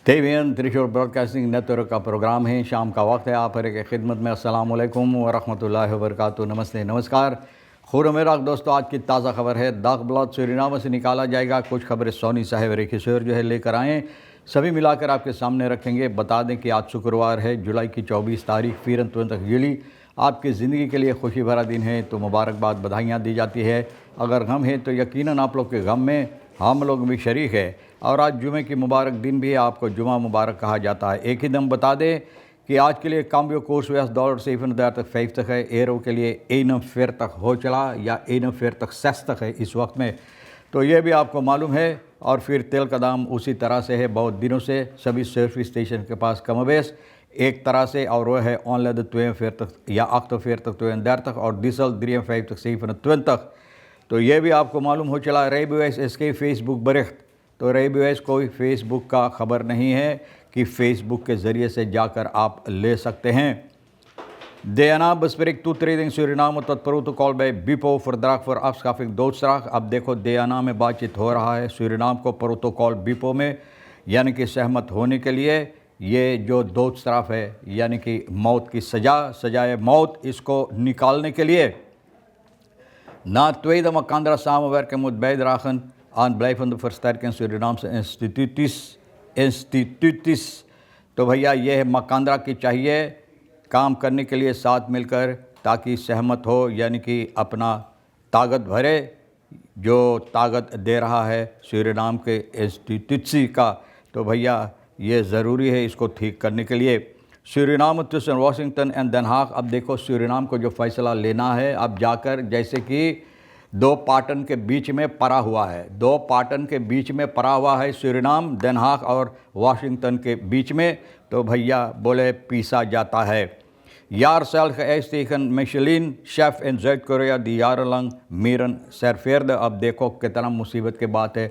TVN Thrissur broadcasting network का programme है। शाम का वक्त है। आप हर एक खिदमत में अस्सलाम वालेकुम व रहमतुल्लाहि व बरकातुहू। नमस्ते, नमस्कार। खुर मेरा दोस्तों, आज की ताज़ा खबर है। दागब्लाद सूरीनाम से निकाला जाएगा। कुछ खबरें सोनी साहब रेखिसर जो है लेकर आएँ, सभी मिलाकर आपके सामने रखेंगे। बता दें कि आज शुक्रवार है, जुलाई की 24 तारीख। फिरन तुरंत जुली आपकी ज़िंदगी के लिए खुशी भरा दिन है, तो मुबारकबाद, बधाइयाँ दी जाती है। अगर गम है तो यकीनन आप लोग के गम में हम लोग भी शरीक है। और आज जुमे की मुबारक दिन भी है, आपको जुमा मुबारक कहा जाता है। एक ही दम बता दें कि आज के लिए काम्बियो कोर्स $7 तक 5 तक है। एरो के लिए 41 तक हो चला या 41 तक 6 तक है इस वक्त में, तो ये भी आपको मालूम है। और फिर तेल का दाम उसी तरह से है बहुत दिनों से, सभी सर्विस स्टेशन के पास कमोबेश एक तरह से, और वह है ऑनलाइन 42 तक या 48 तक 32 तक, और डीजल 53 तक 27 तक। तो ये भी आपको मालूम हो चला। रेबीएस इसके फेसबुक बरिख्त, तो रेबीएस कोई फेसबुक का ख़बर नहीं है कि फ़ेसबुक के ज़रिए से जाकर आप ले सकते हैं। DNA bespreekt toetreding Suriname tot protocol bij BIPO verdrag voor afschaffing doodstraf। अब देखो DNA में बातचीत हो रहा है सूरीनाम को प्रोटोकॉल BIPO में यानी कि सहमत होने के लिए। ये जो दोदस्ट्राफ है यानी कि मौत की सजाए मौत, इसको निकालने के लिए na tweede Makandra samenwerking moet bijdragen aan blijvende versterking Surinaamse instituties। तो भैया ये है मकांद्रा की चाहिए काम करने के लिए साथ मिलकर, ताकि सहमत हो, यानी कि अपना ताकत भरे, जो ताकत दे रहा है सूरीनाम के इंस्टीट्यूट्सी का। तो भैया ये ज़रूरी है इसको ठीक करने के लिए। सूरीनाम तुसन वाशिंगटन एंड den Haag। अब देखो सूरीनाम को जो फ़ैसला लेना है, अब जाकर जैसे कि दो पाटन के बीच में पड़ा हुआ है, दो पाटन के बीच में पड़ा हुआ है सूरीनाम, den Haag और वाशिंगटन के बीच में, तो भैया बोले पीसा जाता है। Jaar zelf geëist tegen Michelin chef in Zuid-Korea die jarenlang mieren serveerde। अब देखो कितना मुसीबत की बात है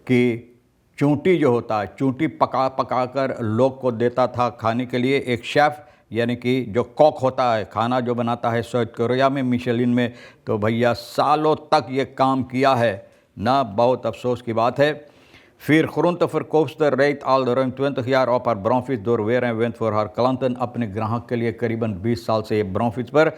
कि चूंटी जो होता है, चूंटी पका कर लोग को देता था खाने के लिए एक शेफ़, यानी कि जो कॉक होता है, खाना जो बनाता है साउथ कोरिया में मिशेलिन में। तो भैया सालों तक ये काम किया है ना, बहुत अफसोस की बात है। फिर groenteverkoopster rijdt al ruim 20 jaar op haar bromfiets door weer en wind voor haar klanten। अपने ग्राहक के लिए करीबन 20 साल से ये ब्रॉमफिट्स पर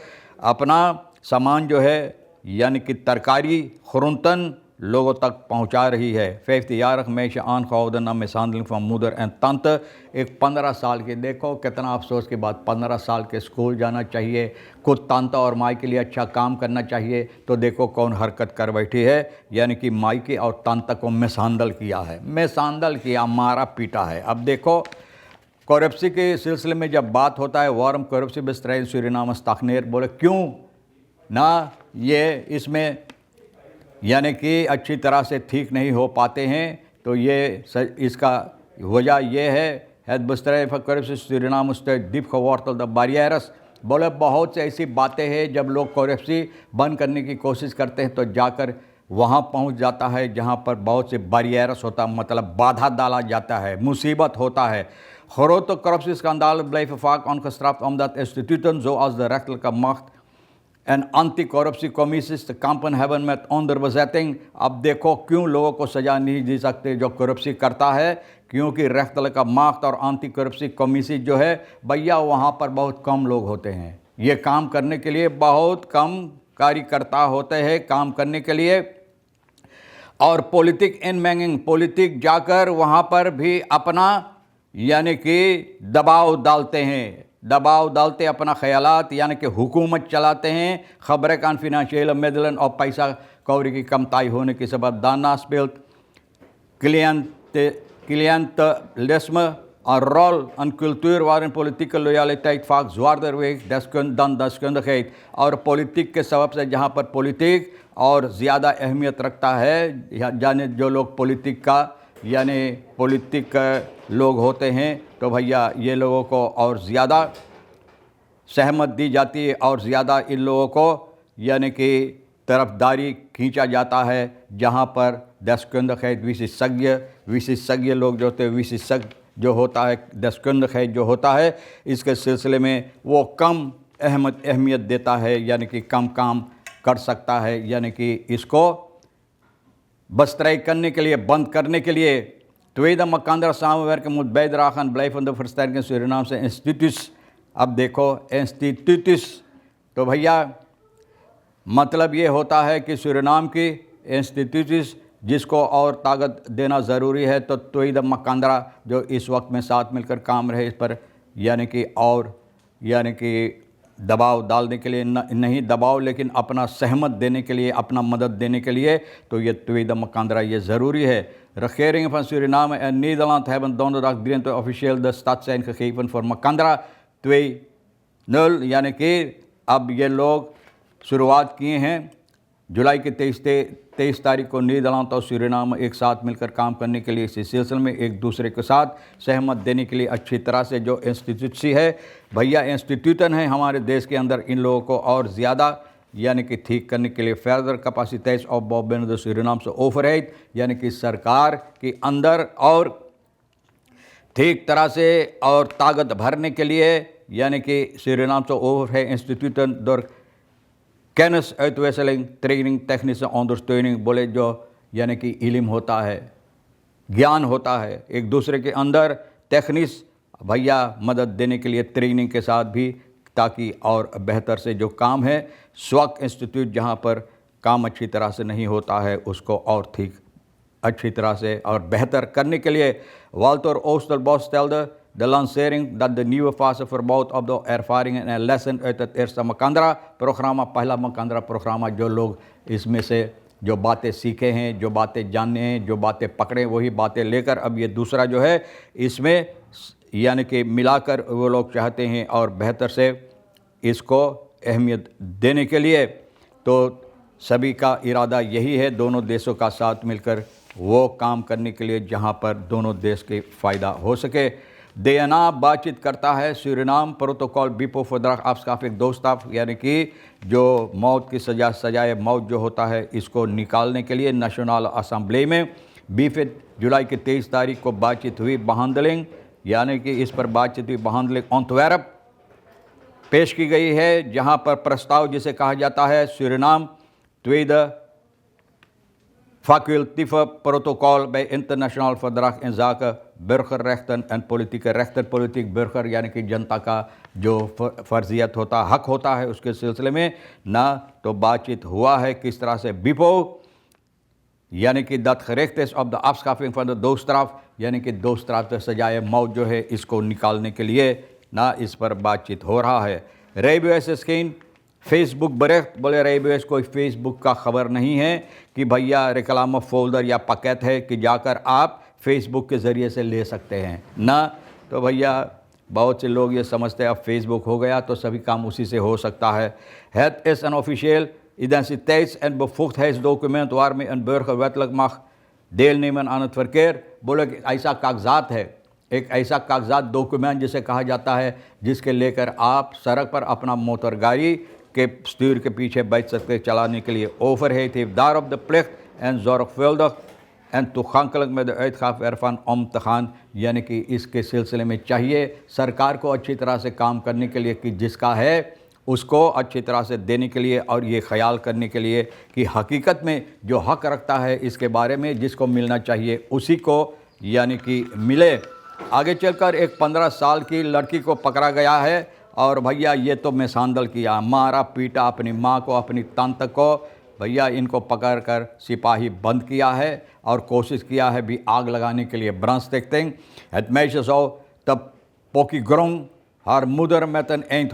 अपना सामान जो है यानी कि तरकारी groenten लोगों तक पहुंचा रही है। 50-jarig meisje aangehouden na mishandeling van moeder en tante। एक 15 साल के, देखो कितना अफसोस की बात, 15 साल के स्कूल जाना चाहिए, खुद तांता और माई के लिए अच्छा काम करना चाहिए, तो देखो कौन हरकत कर बैठी है, यानी कि माई के और तांता को मिसहांडल किया है, मिसहांडल किया, मारा पीटा है। अब देखो करप्सी के सिलसिले में जब बात होता है, वारम करप्सी बेस्ट्राइन सूरीनाम ताकनेर, बोले क्यों ना ये इसमें यानी कि अच्छी तरह से ठीक नहीं हो पाते हैं। तो ये इसका वजह ये है barrières। बोले बहुत से ऐसी बातें हैं, जब लोग करप्सी बंद करने की कोशिश करते हैं तो जाकर वहाँ पहुँच जाता है जहाँ पर बहुत से barrières होता, मतलब बाधा डाला जाता है, मुसीबत होता है। Grote corruptieschandalen blijven vaak ongestraft omdat instituten zoals de rechterlijke macht en anti-corruptiecommissies te kampen hebben met onderbezetting। अब देखो क्यों लोगों को सज़ा नहीं दी सकते जो करप्सी करता है, क्योंकि रख्तल माख्त और एंटी करप्सी कमीसी जो है भैया वहाँ पर बहुत कम लोग होते हैं। ये काम करने के लिए बहुत कम कार्यकर्ता होते हैं काम करने के लिए। और पॉलिटिक इन मैंगिंग, पॉलिटिक जाकर वहाँ पर भी अपना यानी कि दबाव डालते हैं, दबाव डालते अपना ख्यालात, यानी कि हुकूमत चलाते हैं। खबरें कान फिनेंशियल मिडलन और पैसा कौड़ी की कमताई होने के सबब दाना spelt cliëntelisme een rol, een cultuur waarin politieke loyaliteit vaak zwaarder weegt dan deskundigheid। और पॉलिटिक के सबब से जहाँ पर पॉलिटिक और ज़्यादा अहमियत रखता है, यानी जो लोग पॉलिटिक का यानी पॉलिटिक लोग होते हैं, तो भैया ये लोगों को और ज़्यादा सहमत दी जाती है और ज़्यादा इन लोगों को यानी कि तरफदारी खींचा जाता है। जहाँ पर deskundigheid विशेषज्ञ लोग जो होते हैं, विशेषज्ञ जो होता है, deskundigheid जो होता है, इसके सिलसिले में वो कम अहमियत देता है, यानी कि कम काम कर सकता है, यानी कि इसको बस्तराई करने के लिए, बंद करने के लिए Tweede Makandra samenwerken moet bijdragen aan blijvende versterking Surinaamse instituties. अब देखो इंस्टीट्यूट्स, तो भैया मतलब ये होता है कि सूरीनाम की इंस्टीट्यूट्स जिसको और ताकत देना ज़रूरी है, तो त्वेइद मकांद्रा जो इस वक्त में साथ मिलकर काम रहे इस पर, यानी कि दबाव डालने के लिए नहीं दबाव, लेकिन अपना सहमत देने के लिए, अपना मदद देने के लिए, तो ये त्वेइद मकांद्रा ये ज़रूरी है. Regering van Suriname en Nederland hebben donderdag 23 officieel de stad zijn gegeven voor Makandra 2.0, यानी कि अब ये लोग शुरुआत किए हैं. जुलाई के 23 तारीख को नीदरलैंड और सूरीनाम एक साथ मिलकर काम करने के लिए इसी सिलसिले में एक दूसरे के साथ सहमत देने के लिए अच्छी तरह से जो इंस्टीट्यूट्सी है भैया, इंस्टीट्यूटन है हमारे देश के अंदर, इन लोगों को और ज़्यादा यानी कि ठीक करने के लिए फर्दर कैपेसिटीज ऑफ बिnnen de Surinaamse overheid, यानी कि सरकार के अंदर और ठीक तरह से और ताकत भरने के लिए, यानी कि Surinaamse overheid instituten door kennisuitwisseling, training, technische ondersteuning बोले जो, यानी कि इल्म होता है, ज्ञान होता है, एक दूसरे के अंदर टेक्निस भैया मदद देने के लिए ट्रेनिंग के साथ भी, ताकि और बेहतर से जो काम है स्वक इंस्टीट्यूट जहाँ पर काम अच्छी तरह से नहीं होता है उसको और ठीक अच्छी तरह से और बेहतर करने के लिए. Walter Oosterbos stelde de lancering dat de nieuwe fase verbouwt op de ervaringen en lessen uit het eerste Makandra-programma, पहला Makandra-programma, जो लोग इसमें से जो बातें सीखे हैं, जो बातें जाने हैं, जो बातें पकड़े, वही बातें लेकर अब ये दूसरा जो है इसमें यानी कि मिलाकर वो लोग चाहते हैं और बेहतर से इसको अहमियत देने के लिए. तो सभी का इरादा यही है, दोनों देशों का साथ मिलकर वो काम करने के लिए जहां पर दोनों देश के फ़ायदा हो सके. DNA बातचीत करता है सूरीनाम प्रोटोकॉल बीपो verdrag afschaffing doodstraf, यानी कि जो मौत की सजाए मौत जो होता है इसको निकालने के लिए नेशनल असम्बली में 20 जुलाई की 23 तारीख को बातचीत हुई. behandeling, यानी कि इस पर बातचीत हुई. behandeling ontwerp पेश की गई है, जहां पर प्रस्ताव जिसे कहा जाता है Suriname tweede facultatieve protocol bij internationaal verdrag in zaken burgerrechten en politieke rechten. politiek burger यानी कि जनता का जो फर्जियत होता, हक होता है, उसके सिलसिले में ना तो बातचीत हुआ है किस तरह से BIPO, यानी कि dat gericht is op de afschaffing van de doodstraf, यानी कि doodstraf से सजाए मौत जो है इसको निकालने के लिए ना इस पर बातचीत हो रहा है. रेबीएस स्कीम फेसबुक बरेख्त, बोले रेबीएस कोई फेसबुक का खबर नहीं है कि भैया रिक्लाम फोल्डर या पैकेट है कि जाकर आप फेसबुक के ज़रिए से ले सकते हैं ना. तो भैया बहुत से लोग ये समझते हैं अब फेसबुक हो गया तो सभी काम उसी से हो सकता है. Het is een officieel identiteits- en bevoegdheidsdocument waarmee een burger wettelijk mag deelnemen aan het verkeer. बोले ऐसा कागजात है, एक ऐसा कागजात डॉक्यूमेंट जिसे कहा जाता है जिसके लेकर आप सड़क पर अपना मोटर गाड़ी के स्टूर के पीछे बैठ सकते चलाने के लिए. overheid heeft daarop de plicht en zorgvuldig en toegankelijk met de uitgave ervan om te gaan, यानी कि इसके सिलसिले में चाहिए सरकार को अच्छी तरह से काम करने के लिए कि जिसका है उसको अच्छी तरह से देने के लिए और ये ख्याल करने के लिए कि हकीकत में जो हक रखता है इसके बारे में जिसको मिलना चाहिए उसी को यानी कि मिले. आगे चलकर एक 15 साल की लड़की को पकड़ा गया है और भैया ये तो मिसांदल किया, मारा पीटा अपनी माँ को, अपनी तंत को. भैया इनको पकड़ कर सिपाही बंद किया है और कोशिश किया है भी आग लगाने के लिए. brandstichting. Het meisje zou de pokiegrong haar moeder met een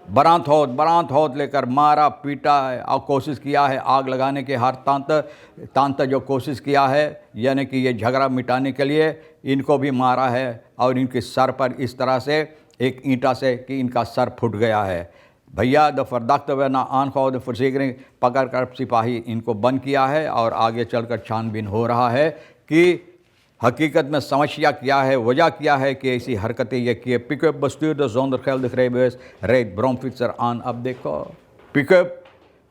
brandhout लेकर मारा पीटा है और कोशिश किया है आग लगाने के. हर तांत जो कोशिश किया है यानी कि ये झगड़ा मिटाने के लिए इनको भी मारा है और इनके सर पर इस तरह से एक ईंटा से कि इनका सर फूट गया है. भैया the verdachte werd na aangehouden verzekering पकड़ कर सिपाही इनको बंद किया है और आगे चलकर छानबीन हो रहा है कि हकीकत में समस्या क्या है, वजह क्या है कि ऐसी हरकतें ये किए. Pickup bestuurder zonder geldig rijbewijs rijdt bromfietser aan. अब देखो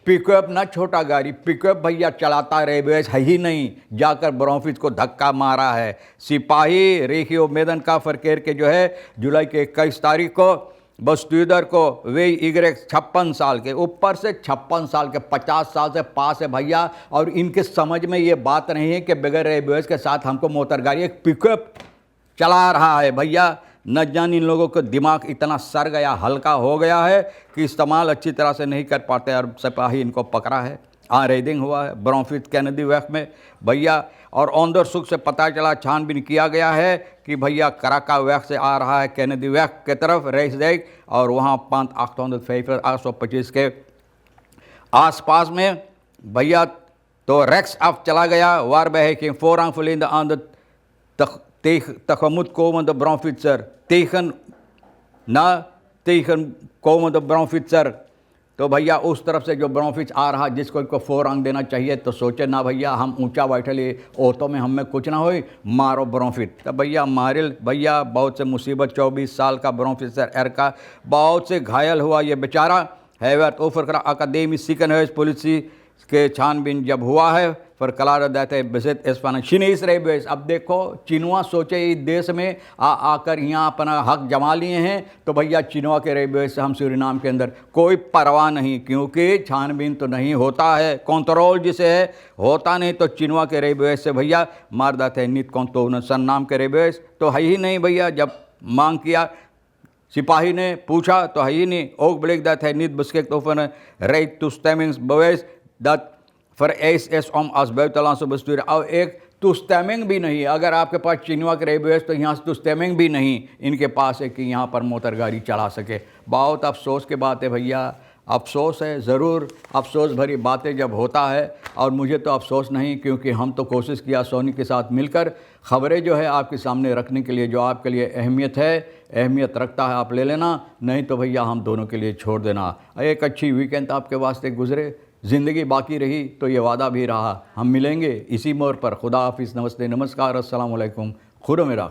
पिकअप ना छोटा गाड़ी, पिकअप भैया चलाता रेबीएस है ही नहीं, जाकर ब्रोमफिस को धक्का मारा है. सिपाही रेखियो मैदान का फरकेर के जो है जुलाई के 21 तारीख को बस्तुदर को वे इगरे 56 साल के, ऊपर से 56 साल के, 50 साल से पास है भैया। और इनके समझ में ये बात नहीं है कि बगैर एबीएस के साथ हमको मोटर गाड़ी एक पिकअप चला रहा है भैया। न जान इन लोगों को दिमाग इतना सर गया, हल्का हो गया है कि इस्तेमाल अच्छी तरह से नहीं कर पाते। और सिपाही इनको पकड़ा है, रेडिंग हुआ है ब्रॉन्फिट कैनेडी वैक में भैया। और ऑन द सुख से पता चला, छानबीन किया गया है कि भैया कराका वैक से आ रहा है कैनेडी वैक के तरफ रेसडेक, और वहाँ 5/825 के आसपास में भैया। तो रेक्स ऑफ चला गया वार beheking vooraanvullende aan de tegemoetkomende brandfietser tegenkomende brandfietser। तो भैया उस तरफ से जो ब्रॉन्फिच आ रहा, जिसको इनको 4 अंक देना चाहिए, तो सोचे ना भैया हम ऊंचा बैठे लिए ओतो में हमें कुछ ना हो, मारो ब्रॉन्फिट। तो भैया मारिल भैया, बहुत से मुसीबत। 24 साल का ब्रॉन्फिसर एरका बहुत से घायल हुआ ये बेचारा। हैवत ओफर करा अकादमी सिकन है पुलिस के छानबीन जब हुआ है पर कलार देते बेसित चीनीस रहे। अब देखो चिनुआ सोचे इस देश में आकर यहाँ अपना हक जमा लिए हैं, तो भैया चिनुआ के रेबे से हम सूरीनाम के अंदर कोई परवाह नहीं, क्योंकि छानबीन तो नहीं होता है, कंट्रोल जिसे है होता नहीं। तो चिनुआ के रेबे से भैया मार देते हैं नित कौन तो सन नाम के रेबे तो है ही नहीं भैया। जब मांग किया सिपाही ने पूछा तो है ही नहीं। ओक ब्लिक दैट है नित बस्के तोफन रेट टू स्टेमिंग्स बवेस दैट फॉर एस ऑम अस बेतला से बस्तूर। और एक टूस्टेमिंग भी नहीं, अगर आपके पास चिनुआ के रेबेस तो यहाँ से टूस्टेमिंग भी नहीं इनके पास है कि यहाँ पर मोटर गाड़ी चला सके। बहुत अफसोस की बात है भैया, अफसोस है ज़रूर। अफसोस भरी बातें जब होता है, और मुझे तो अफसोस नहीं, क्योंकि हम तो कोशिश किया सोनी के साथ मिलकर ख़बरें जो है आपके सामने रखने के लिए, जो आपके लिए अहमियत रखता है आप ले लेना, नहीं तो भैया हम दोनों के लिए छोड़ देना। एक अच्छी वीकेंड आपके वास्ते गुजरे, ज़िंदगी बाकी रही तो ये वादा भी रहा, हम मिलेंगे इसी मोड़ पर। खुदा हाफिज़, नमस्ते, नमस्कार, अस्सलाम वालेकुम, खुदा मेरा।